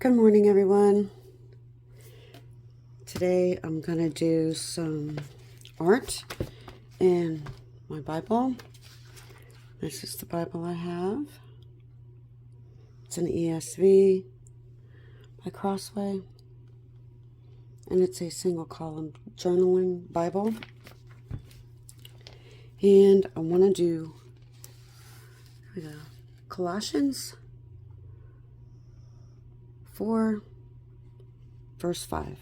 Good morning, everyone. Today I'm going to do some art in my Bible. This is the Bible I have. It's an ESV by Crossway, and it's a single column journaling Bible. And I want to do Colossians 4, verse 5.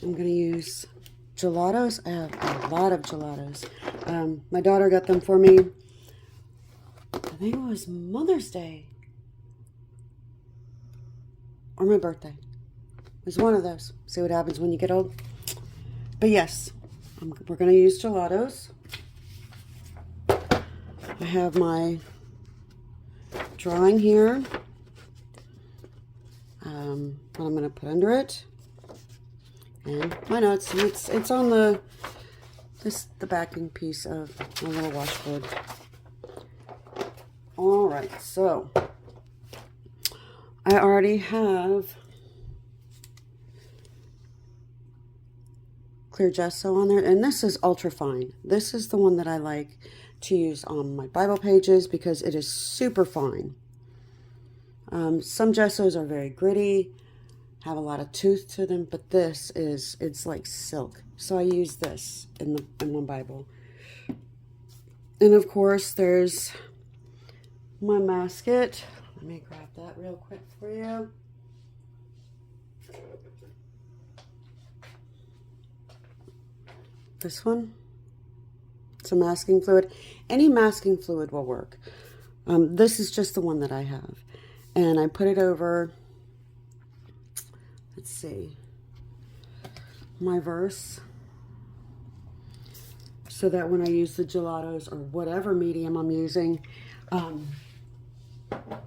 I'm going to use gelatos. I have a lot of gelatos. My daughter got them for me. I think it was Mother's Day or my birthday. It was one of those. See what happens when you get old. But yes, we're going to use gelatos. I have my drawing here. What I'm going to put under it, and my notes. It's on the backing piece of my little washboard. All right, so I already have clear gesso on there, and this is ultra fine. This is the one that I like to use on my Bible pages because it is super fine. Some gessos are very gritty, have a lot of tooth to them, but it's like silk. So I use this in my Bible. And of course, there's my masket. Let me grab that real quick for you. This one, it's a masking fluid. Any masking fluid will work. This is just the one that I have. And I put it over, let's see, my verse, so that when I use the gelatos or whatever medium I'm using,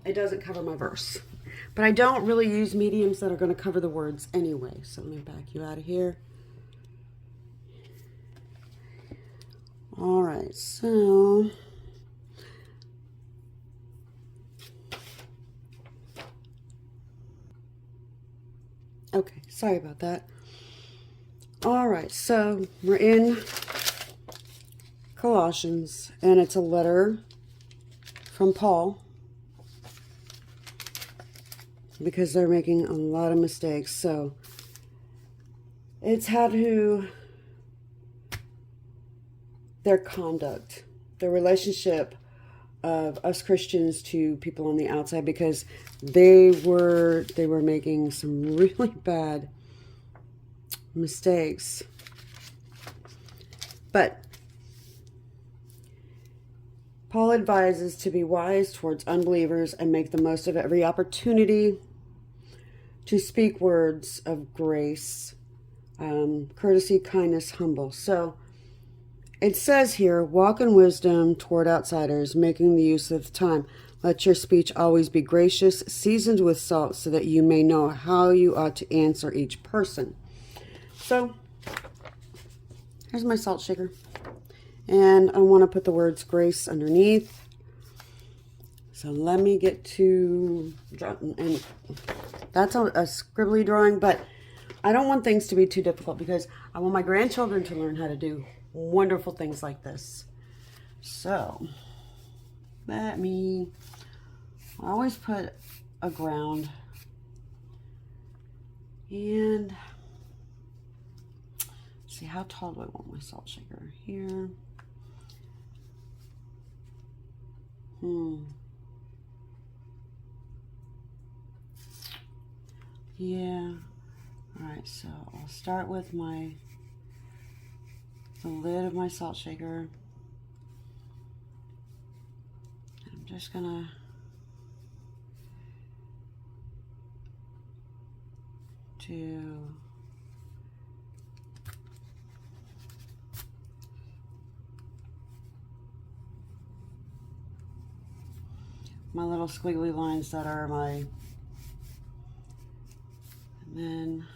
it doesn't cover my verse. But I don't really use mediums that are going to cover the words anyway. So let me back you out of here. All right, so okay, sorry about that. All right, so we're in Colossians, and it's a letter from Paul because they're making a lot of mistakes. So it's how to their conduct, their relationship of us Christians to people on the outside, because they were making some really bad mistakes. But Paul advises to be wise towards unbelievers and make the most of every opportunity to speak words of grace, courtesy, kindness, humble. So it says here, walk in wisdom toward outsiders, making the use of time. Let your speech always be gracious, seasoned with salt, so that you may know how you ought to answer each person. So, here's my salt shaker. And I want to put the words grace underneath. So let me get to, and that's a scribbly drawing, but I don't want things to be too difficult because I want my grandchildren to learn how to do wonderful things like this. So I always put a ground, and see, how tall do I want my salt shaker here? Yeah. All right, so I'll start with the lid of my salt shaker. I'm just gonna do my little squiggly lines that are my, and then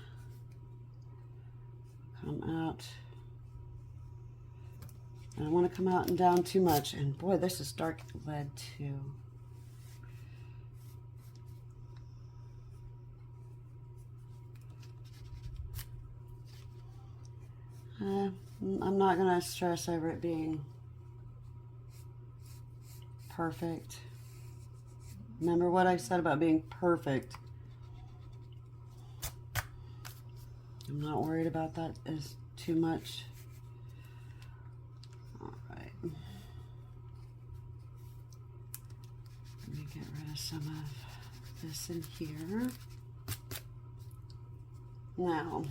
come out. I don't want to come out and down too much. And boy, this is dark lead too. I'm not going to stress over it being perfect. Remember what I said about being perfect. I'm not worried about that as too much. All right. Let me get rid of some of this in here. Now,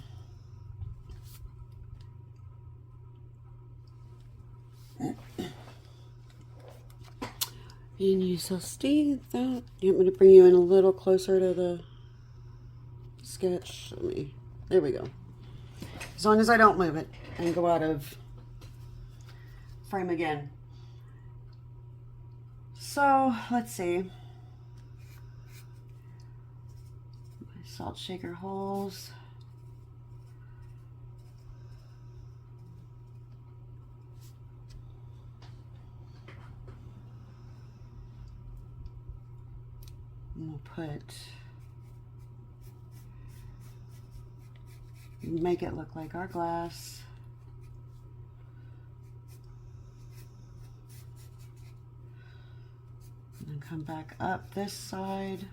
and you shall see that. You want me to bring you in a little closer to the sketch? There we go. As long as I don't move it and go out of frame again. So, let's see. My salt shaker holes. And we'll make it look like our glass. And then come back up this side.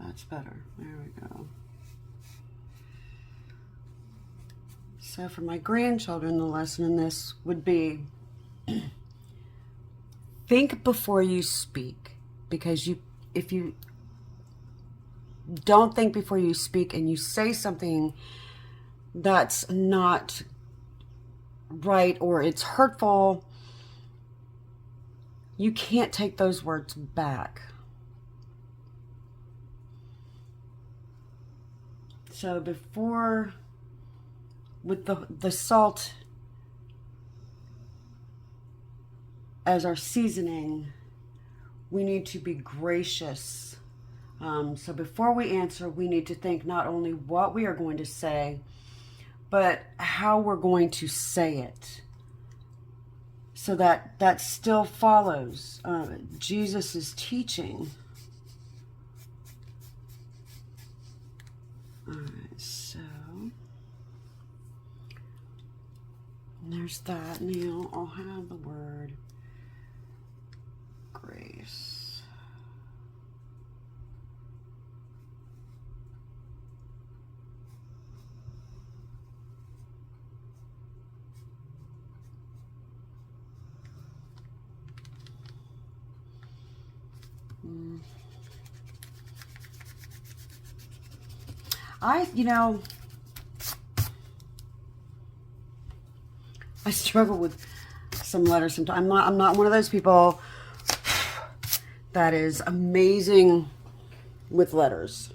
That's better. There we go. So for my grandchildren, the lesson in this would be think before you speak, because if you don't think before you speak and you say something that's not right or it's hurtful, you can't take those words back. So before, with the salt as our seasoning, we need to be gracious. So before we answer, we need to think not only what we are going to say, but how we're going to say it. So that still follows Jesus' teaching. All right, so there's that. Now I'll have the word grace. I struggle with some letters sometimes. I'm not one of those people that is amazing with letters.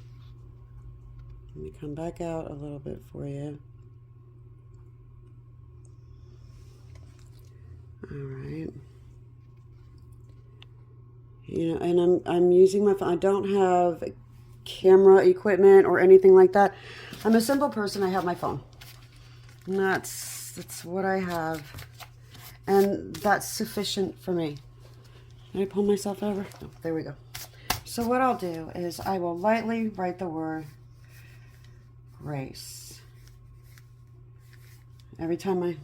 Let me come back out a little bit for you. All right. And I'm using my phone. I don't have camera equipment or anything like that. I'm a simple person. I have my phone. And that's what I have. And that's sufficient for me. Can I pull myself over? Oh, there we go. So what I'll do is I will lightly write the word grace. Every time I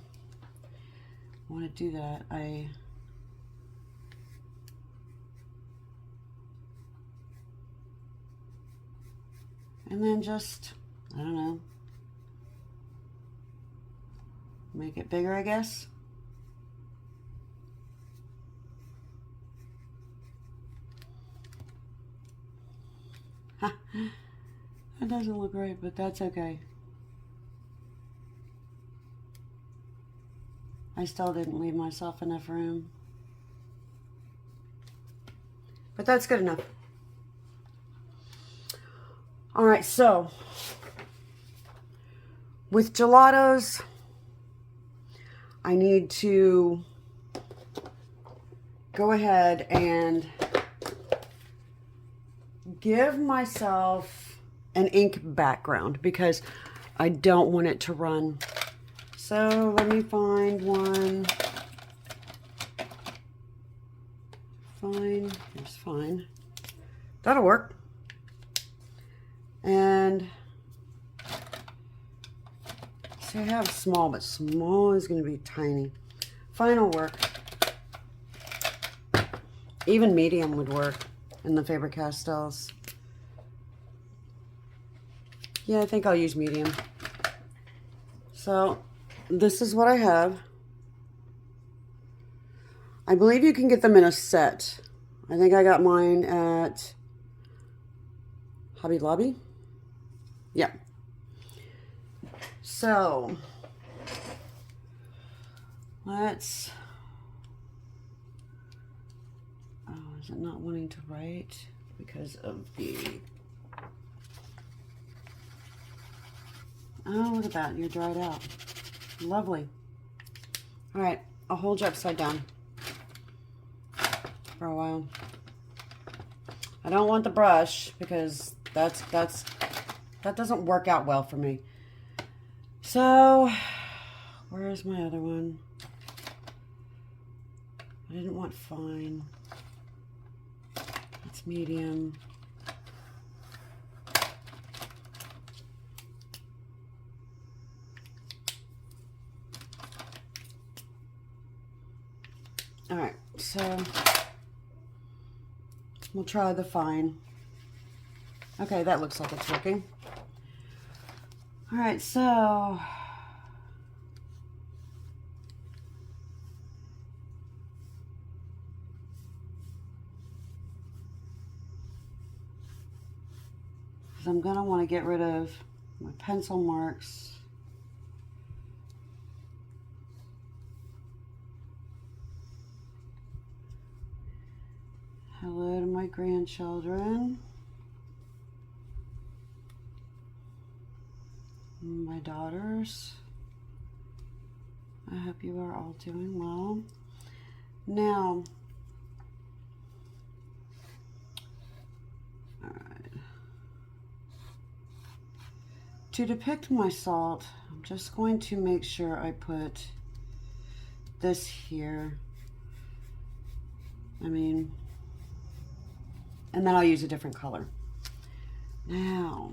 want to do that, and then just, I don't know, make it bigger, I guess. That doesn't look right, but that's okay. I still didn't leave myself enough room. But that's good enough. All right, so with gelatos, I need to go ahead and give myself an ink background because I don't want it to run. So let me find one. Fine, here's fine. That'll work. And see, I have small, but small is going to be tiny. Fine will work. Even medium would work in the Faber Castells. Yeah, I think I'll use medium. So this is what I have. I believe you can get them in a set. I think I got mine at Hobby Lobby. Yeah. So let's, oh, is it not wanting to write because of the, oh, look at that, you're dried out. Lovely. All right, I'll hold you upside down for a while. I don't want the brush because that doesn't work out well for me. So, where's my other one? I didn't want fine. It's medium. All right, so we'll try the fine. Okay, that looks like it's working. All right, so I'm gonna want to get rid of my pencil marks. Hello to my grandchildren. My daughters. I hope you are all doing well. Now, all right. To depict my salt, I'm just going to make sure I put this here. And then I'll use a different color. Now,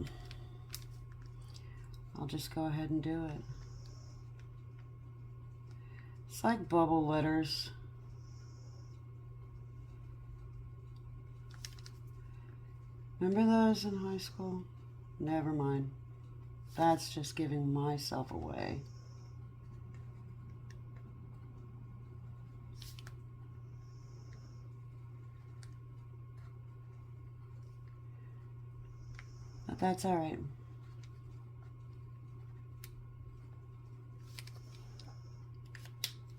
I'll just go ahead and do it. It's like bubble letters. Remember those in high school? Never mind. That's just giving myself away. But that's all right.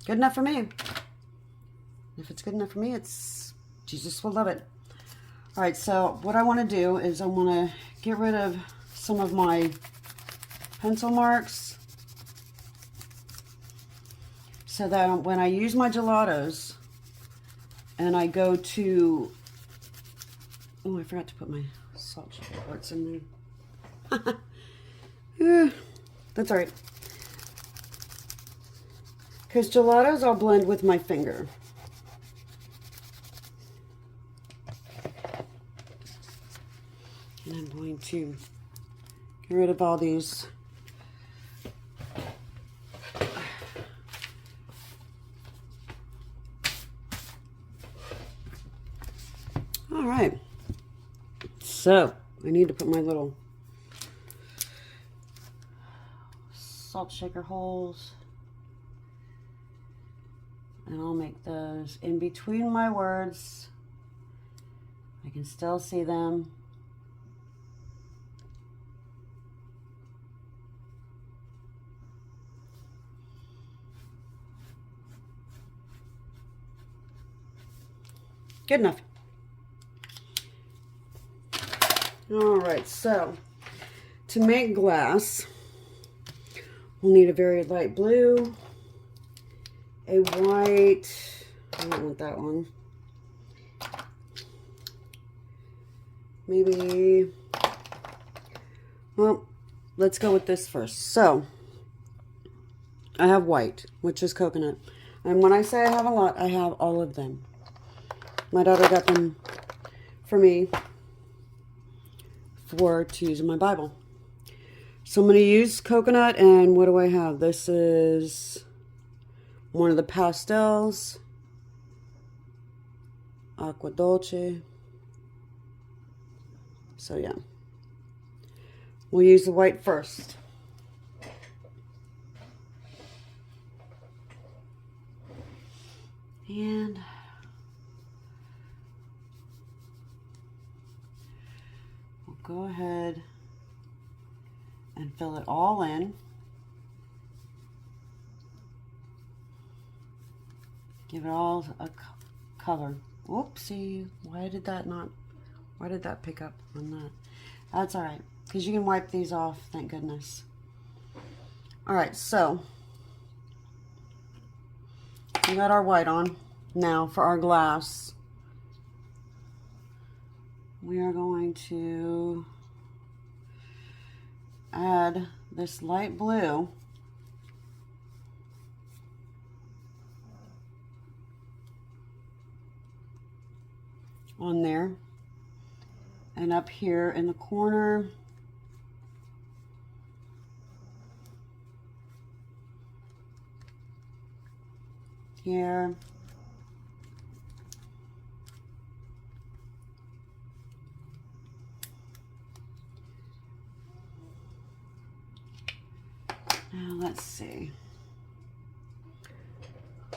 Good enough for me. If it's good enough for me, it's Jesus will love it. All right, so what I want to do is I want to get rid of some of my pencil marks so that when I use my gelatos and I go to, oh, I forgot to put my salt shaker parts in there. Yeah, that's all right. Because gelatos I'll blend with my finger. And I'm going to get rid of all these. All right. So I need to put my little salt shaker holes. And I'll make those in between my words. I can still see them. Good enough. All right, so to make glass, we'll need a very light blue, a white, I don't want that one, maybe, well, let's go with this first. So, I have white, which is coconut. And when I say I have a lot, I have all of them. My daughter got them for me to use in my Bible. So I'm going to use coconut, and what do I have? This is one of the pastels, Aqua Dolce. So yeah, we'll use the white first. And we'll go ahead and fill it all in. Give it all a color. Whoopsie, why did that pick up on that? That's all right, because you can wipe these off, thank goodness. All right, so we got our white on. Now for our glass, we are going to add this light blue on there, and up here in the corner here, now let's see,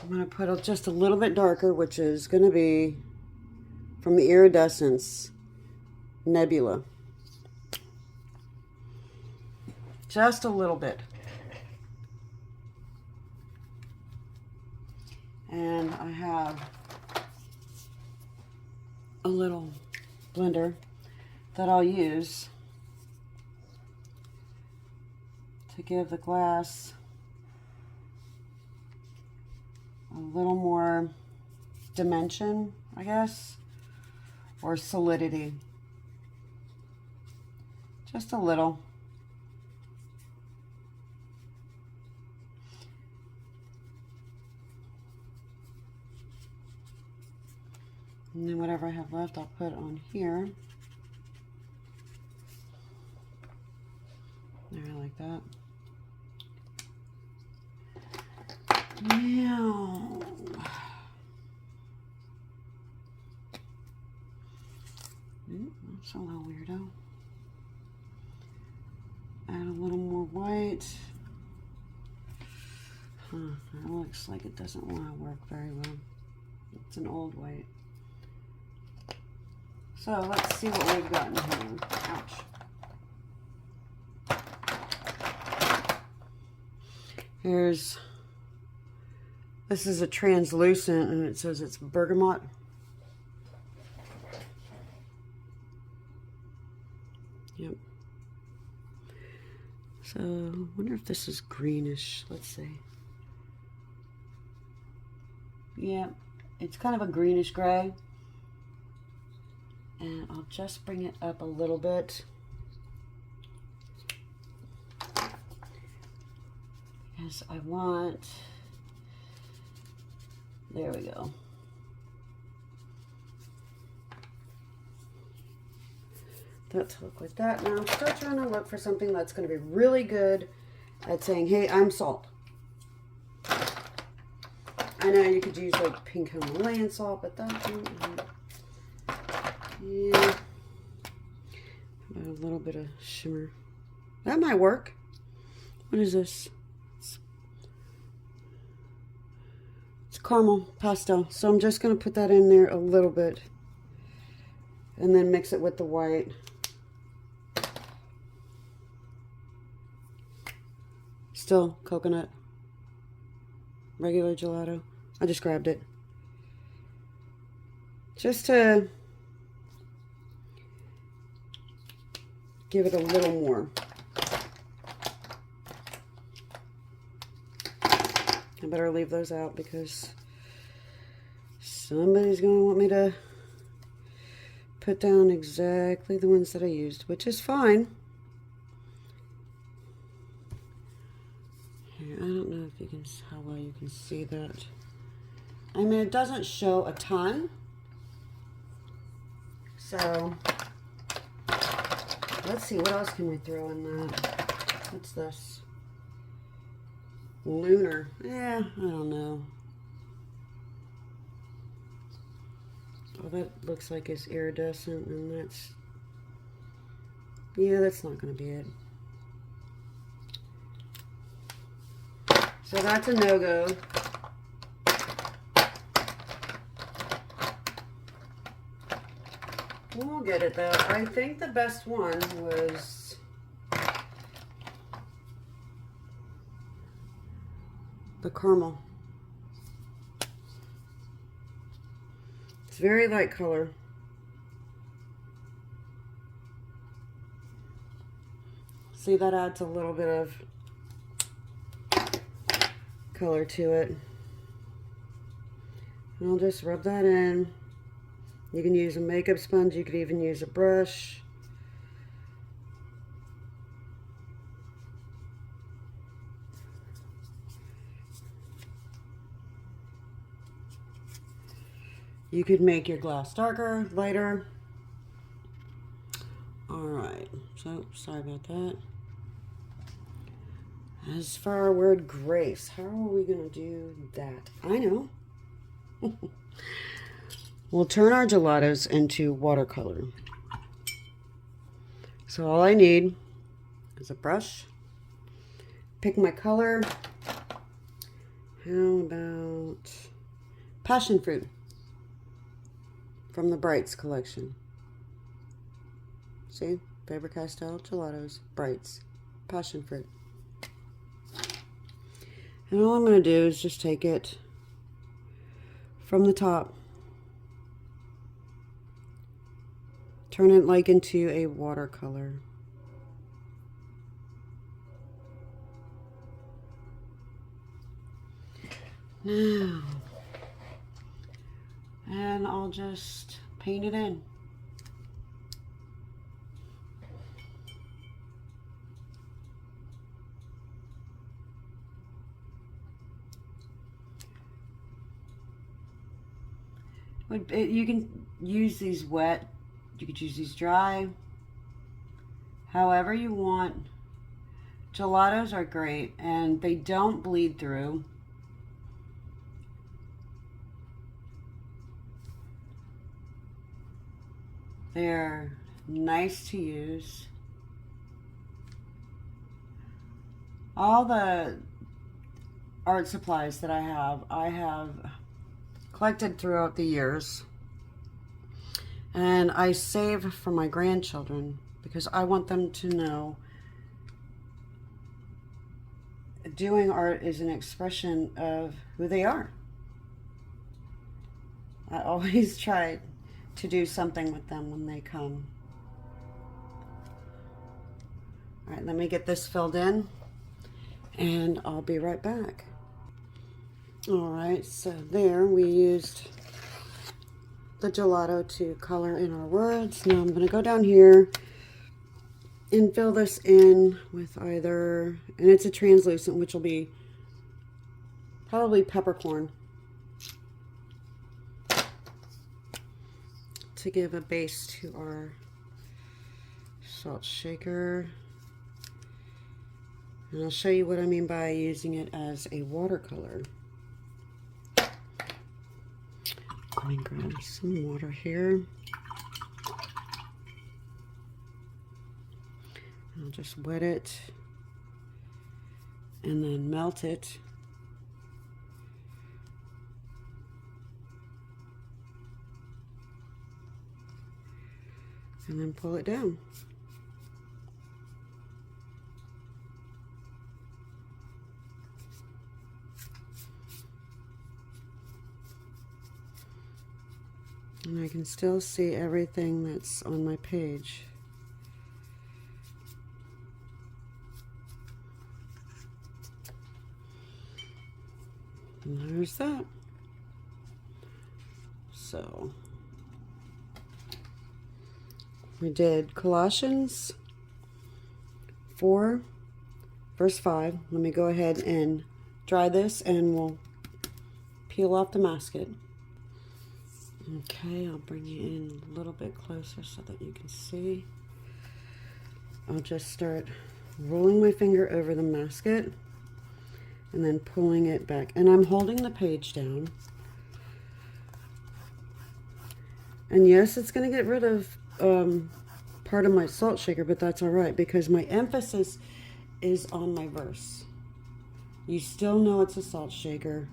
I'm going to put just a little bit darker, which is going to be from the Iridescence Nebula. Just a little bit. And I have a little blender that I'll use to give the glass a little more dimension, I guess, or solidity. Just a little. And then whatever I have left, I'll put on here. There, I like that. Now, that's a little weirdo. Add a little more white. That looks like it doesn't want to work very well. It's an old white. So let's see what we've got in here. Ouch. This is a translucent, and it says it's bergamot. Yep. So, I wonder if this is greenish. Let's see. Yeah, it's kind of a greenish gray. And I'll just bring it up a little bit. Because I want... There we go. Let's look like that. Now I'm still trying to look for something that's going to be really good at saying, hey, I'm salt. I know you could use like pink Himalayan salt, but that, yeah. A little bit of shimmer. That might work. What is this? It's caramel pastel. So I'm just going to put that in there a little bit. And then mix it with the white. Still coconut. Regular gelato. I just grabbed it. Just to give it a little more. I better leave those out because somebody's going to want me to put down exactly the ones that I used, which is fine. Here, I don't know if you can, how well you can see that. I mean, it doesn't show a ton. So, let's see, what else can we throw in that? What's this? Lunar. Yeah, I don't know. Oh, that looks like it's iridescent, and that's... Yeah, that's not going to be it. So that's a no-go. We'll get it, though. I think the best one was... the caramel. It's very light color. See, that adds a little bit of color to it. And I'll just rub that in. You can use a makeup sponge, you could even use a brush. You could make your glass darker, lighter. Alright, so sorry about that. As for our word grace, how are we going to do that? I know. We'll turn our gelatos into watercolor. So all I need is a brush. Pick my color. How about passion fruit from the Brights collection? See? Faber Castell Gelatos, Brights, passion fruit. And all I'm going to do is just take it from the top, turn it like into a watercolor. Now, and I'll just paint it in. You can use these wet, you could use these dry, however you want. Gelatos are great and they don't bleed through. They're nice to use. All the art supplies that I have collected throughout the years, and I save for my grandchildren because I want them to know doing art is an expression of who they are. I always try to do something with them when they come. All right, let me get this filled in and I'll be right back. All right, so there we used the gelato to color in our words. Now I'm going to go down here and fill this in with either, and it's a translucent, which will be probably peppercorn, to give a base to our salt shaker. And I'll show you what I mean by using it as a watercolor. Let me grab some water here. I'll just wet it and then melt it. And then pull it down. And I can still see everything that's on my page. And there's that. So We did Colossians 4, verse 5. Let me go ahead and dry this and we'll peel off the masket. Okay, I'll bring you in a little bit closer so that you can see. I'll just start rolling my finger over the masket and then pulling it back. And I'm holding the page down. And yes, it's going to get rid of part of my salt shaker, but that's all right because my emphasis is on my verse. You still know it's a salt shaker.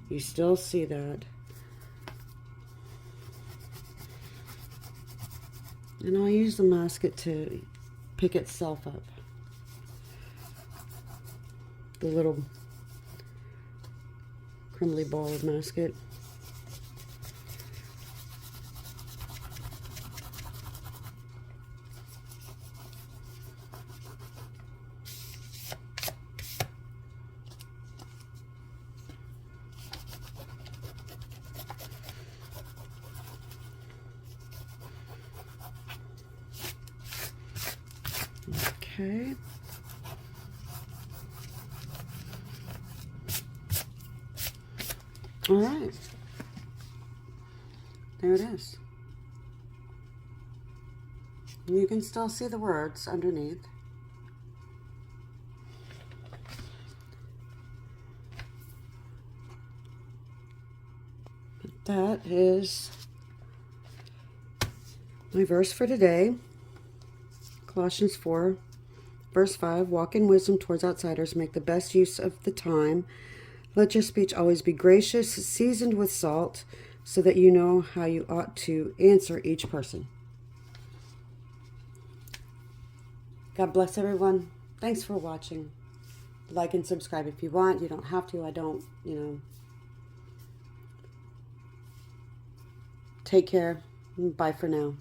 You still see that. And I'll use the masket to pick itself up. The little crumbly ball of masket. Okay. All right. There it is. You can still see the words underneath. But that is my verse for today. Colossians 4, verse 5, walk in wisdom towards outsiders, make the best use of the time. Let your speech always be gracious, seasoned with salt, so that you know how you ought to answer each person. God bless everyone. Thanks for watching. Like and subscribe if you want. You don't have to. I don't, Take care. Bye for now.